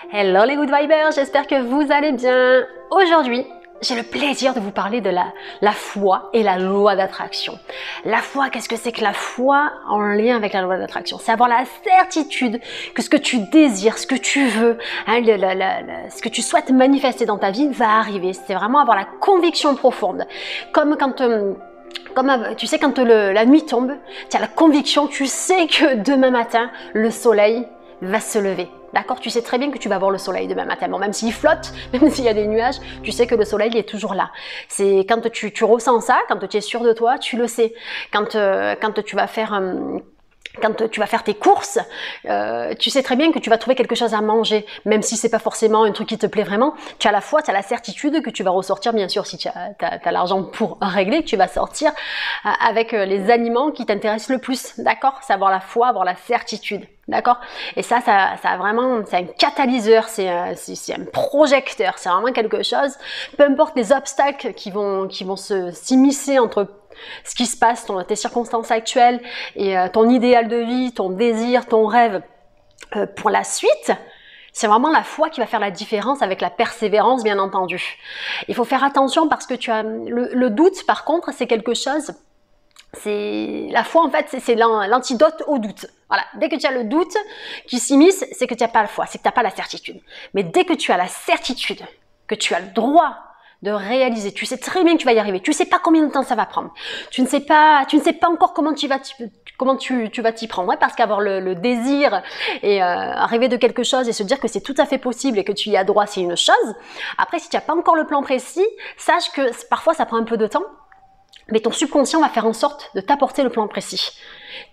Hello les Good Vibers, j'espère que vous allez bien. Aujourd'hui, j'ai le plaisir de vous parler de la foi et la loi d'attraction. La foi, qu'est-ce que c'est que la foi en lien avec la loi d'attraction? C'est avoir la certitude que ce que tu désires, ce que tu veux, ce que tu souhaites manifester dans ta vie va arriver. C'est vraiment avoir la conviction profonde. Comme quand... tu sais, quand la nuit tombe, tu as la conviction, tu sais que demain matin, le soleil va se lever. D'accord? Tu sais très bien que tu vas voir le soleil demain matin. Bon, même s'il flotte, même s'il y a des nuages, tu sais que le soleil est toujours là. C'est quand tu ressens ça, quand tu es sûr de toi, tu le sais. Quand tu vas faire tes courses, tu sais très bien que tu vas trouver quelque chose à manger, même si c'est pas forcément un truc qui te plaît vraiment. Tu as la foi, tu as la certitude que tu vas ressortir, bien sûr, si tu as l'argent pour régler, que tu vas sortir avec les aliments qui t'intéressent le plus, d'accord? C'est avoir la foi, avoir la certitude, d'accord? Et ça a vraiment, c'est un catalyseur, c'est un projecteur, c'est vraiment quelque chose. Peu importe les obstacles qui vont s'immiscer entre ce qui se passe, tes circonstances actuelles et ton idéal de vie, ton désir, ton rêve pour la suite, c'est vraiment la foi qui va faire la différence avec la persévérance, bien entendu. Il faut faire attention parce que tu as le doute, par contre, c'est quelque chose, c'est la foi en fait, c'est l'antidote au doute. Voilà, dès que tu as le doute qui s'immisce, c'est que tu n'as pas la foi, c'est que tu n'as pas la certitude. Mais dès que tu as la certitude, que tu as le droit de réaliser, tu sais très bien que tu vas y arriver, tu sais pas combien de temps ça va prendre, tu ne sais pas encore comment tu vas t'y prendre, ouais, parce qu'avoir le désir et rêver de quelque chose et se dire que c'est tout à fait possible et que tu y as droit, c'est une chose. Après, si tu n'as pas encore le plan précis, sache que parfois ça prend un peu de temps, mais ton subconscient va faire en sorte de t'apporter le plan précis.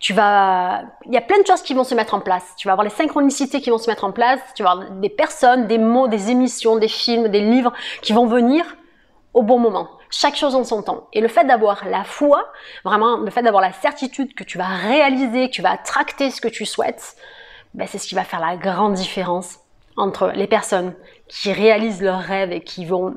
Il y a plein de choses qui vont se mettre en place. Tu vas avoir les synchronicités qui vont se mettre en place. Tu vas avoir des personnes, des mots, des émissions, des films, des livres qui vont venir au bon moment. Chaque chose en son temps. Et le fait d'avoir la foi, vraiment le fait d'avoir la certitude que tu vas réaliser, que tu vas attracter ce que tu souhaites, ben c'est ce qui va faire la grande différence entre les personnes qui réalisent leurs rêves et qui vont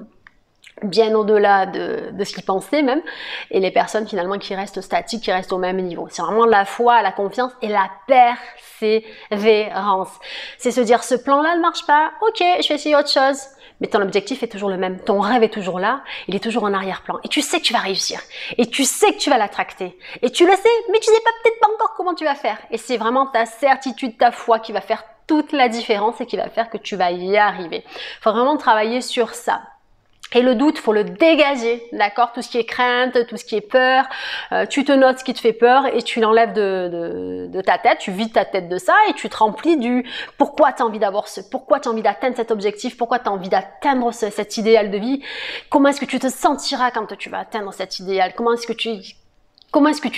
bien au-delà de ce qu'ils pensaient même, et les personnes finalement qui restent statiques, qui restent au même niveau. C'est vraiment la foi, la confiance et la persévérance. C'est se dire, ce plan-là ne marche pas, ok, je vais essayer autre chose. Mais ton objectif est toujours le même, ton rêve est toujours là, il est toujours en arrière-plan. Et tu sais que tu vas réussir, et tu sais que tu vas l'attracter. Et tu le sais, mais tu sais peut-être pas encore comment tu vas faire. Et c'est vraiment ta certitude, ta foi qui va faire toute la différence et qui va faire que tu vas y arriver. Il faut vraiment travailler sur ça. Et le doute, faut le dégager, d'accord? Tout ce qui est crainte, tout ce qui est peur, tu te notes ce qui te fait peur et tu l'enlèves de ta tête, tu vides ta tête de ça et tu te remplis du pourquoi tu as envie pourquoi tu as envie d'atteindre cet objectif, pourquoi tu as envie d'atteindre cet idéal de vie, comment est-ce que tu te sentiras quand tu vas atteindre cet idéal, comment est-ce que tu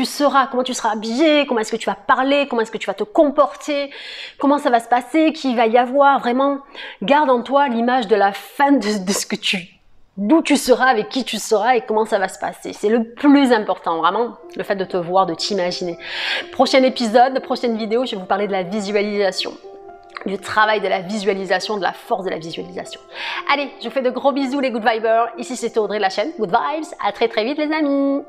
seras, comment tu seras habillé, comment est-ce que tu vas parler, comment est-ce que tu vas te comporter, comment ça va se passer, qui va y avoir, vraiment, garde en toi l'image de la fin de ce que d'où tu seras, avec qui tu seras et comment ça va se passer. C'est le plus important, vraiment, le fait de te voir, de t'imaginer. Prochain épisode, prochaine vidéo, je vais vous parler de la visualisation, du travail de la visualisation, de la force de la visualisation. Allez, je vous fais de gros bisous les Good Vibers. Ici c'était Audrey de la chaîne Good Vibes. À très très vite les amis.